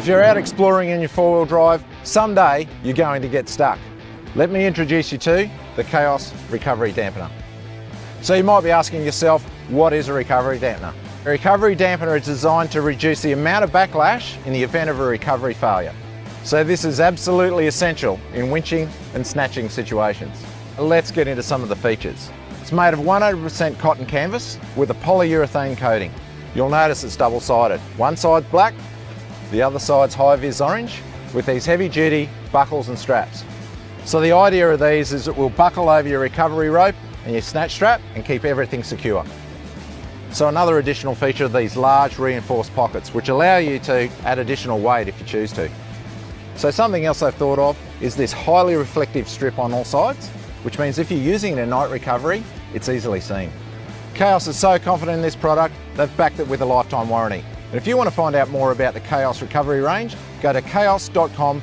If you're out exploring in your four-wheel drive, someday you're going to get stuck. Let me introduce you to the CAOS recovery dampener. So you might be asking yourself, what is a recovery dampener? A recovery dampener is designed to reduce the amount of backlash in the event of a recovery failure. So this is absolutely essential in winching and snatching situations. Let's get into some of the features. It's made of 100% cotton canvas with a polyurethane coating. You'll notice it's double-sided. One side's black, the other side's high-vis orange, with these heavy-duty buckles and straps. So the idea of these is it will buckle over your recovery rope and your snatch strap and keep everything secure. So another additional feature of these large reinforced pockets, which allow you to add additional weight if you choose to. So something else I've thought of is this highly reflective strip on all sides, which means if you're using it in night recovery, it's easily seen. CAOS is so confident in this product, they've backed it with a lifetime warranty. And if you want to find out more about the CAOS recovery range, go to caos.com.au.